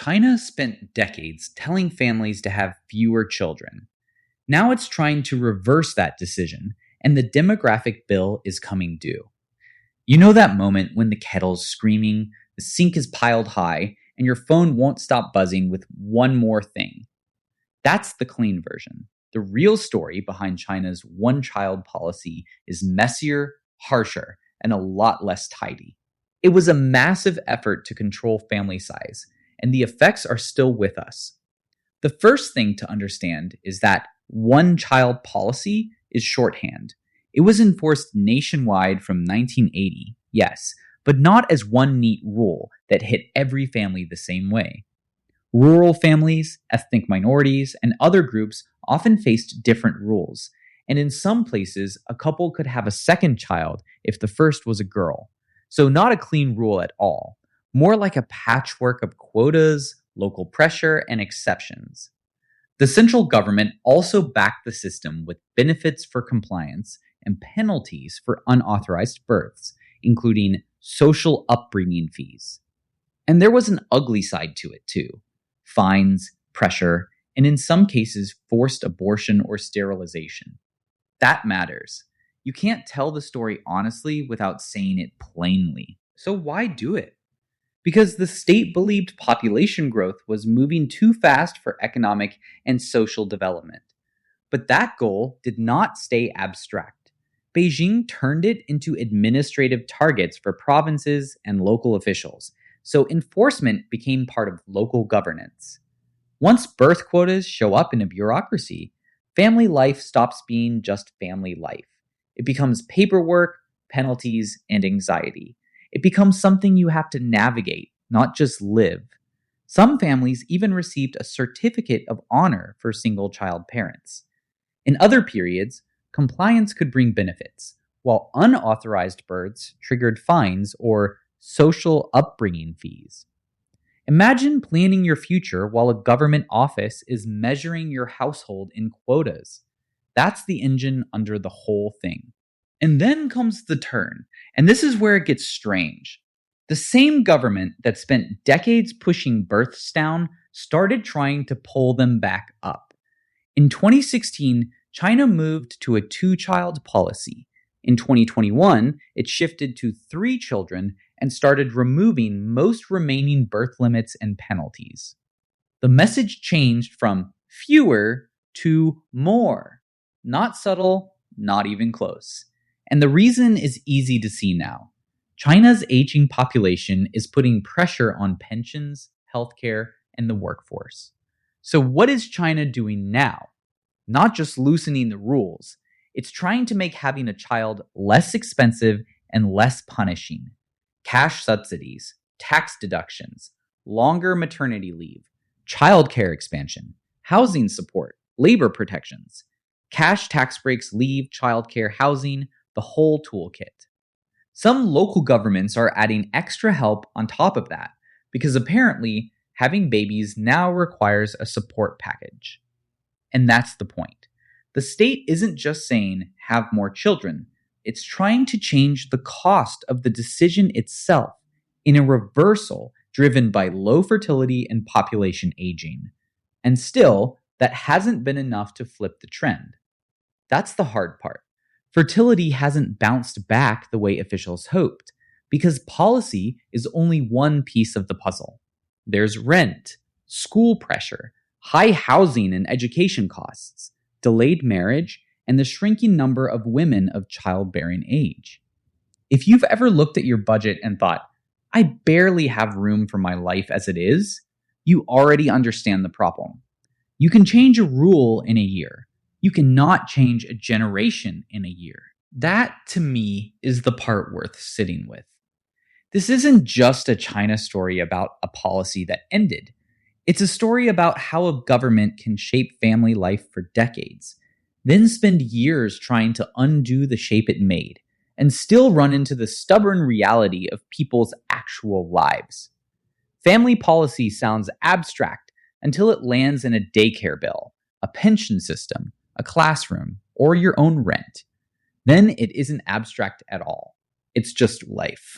China spent decades telling families to have fewer children. Now it's trying to reverse that decision, and the demographic bill is coming due. You know that moment when the kettle's screaming, the sink is piled high, and your phone won't stop buzzing with one more thing? That's the clean version. The real story behind China's one-child policy is messier, harsher, and a lot less tidy. It was a massive effort to control family size, and the effects are still with us. The first thing to understand is that one-child policy is shorthand. It was enforced nationwide from 1980, yes, but not as one neat rule that hit every family the same way. Rural families, ethnic minorities, and other groups often faced different rules, and in some places, a couple could have a second child if the first was a girl. So not a clean rule at all, more like a patchwork of quotas, local pressure, and exceptions. The central government also backed the system with benefits for compliance and penalties for unauthorized births, including social upbringing fees. And there was an ugly side to it too. Fines, pressure, and in some cases, forced abortion or sterilization. That matters. You can't tell the story honestly without saying it plainly. So why do it? Because the state believed population growth was moving too fast for economic and social development. But that goal did not stay abstract. Beijing turned it into administrative targets for provinces and local officials, so enforcement became part of local governance. Once birth quotas show up in a bureaucracy, family life stops being just family life. It becomes paperwork, penalties, and anxiety. It becomes something you have to navigate, not just live. Some families even received a certificate of honor for single-child parents. In other periods, compliance could bring benefits, while unauthorized births triggered fines or social upbringing fees. Imagine planning your future while a government office is measuring your household in quotas. That's the engine under the whole thing. And then comes the turn, and this is where it gets strange. The same government that spent decades pushing births down started trying to pull them back up. In 2016, China moved to a two-child policy. In 2021, it shifted to 3 children and started removing most remaining birth limits and penalties. The message changed from fewer to more. Not subtle, not even close. And the reason is easy to see now. China's aging population is putting pressure on pensions, healthcare, and the workforce. So what is China doing now? Not just loosening the rules. It's trying to make having a child less expensive and less punishing. Cash subsidies, tax deductions, longer maternity leave, childcare expansion, housing support, labor protections, cash tax breaks, leave, childcare, housing, the whole toolkit. Some local governments are adding extra help on top of that because apparently having babies now requires a support package. And that's the point. The state isn't just saying have more children. It's trying to change the cost of the decision itself in a reversal driven by low fertility and population aging. And still, that hasn't been enough to flip the trend. That's the hard part. Fertility hasn't bounced back the way officials hoped because policy is only one piece of the puzzle. There's rent, school pressure, high housing and education costs, delayed marriage, and the shrinking number of women of childbearing age. If you've ever looked at your budget and thought, I barely have room for my life as it is, you already understand the problem. You can change a rule in a year. You cannot change a generation in a year. That, to me, is the part worth sitting with. This isn't just a China story about a policy that ended. It's a story about how a government can shape family life for decades, then spend years trying to undo the shape it made, and still run into the stubborn reality of people's actual lives. Family policy sounds abstract until it lands in a daycare bill, a pension system, a classroom, or your own rent. Then it isn't abstract at all. It's just life.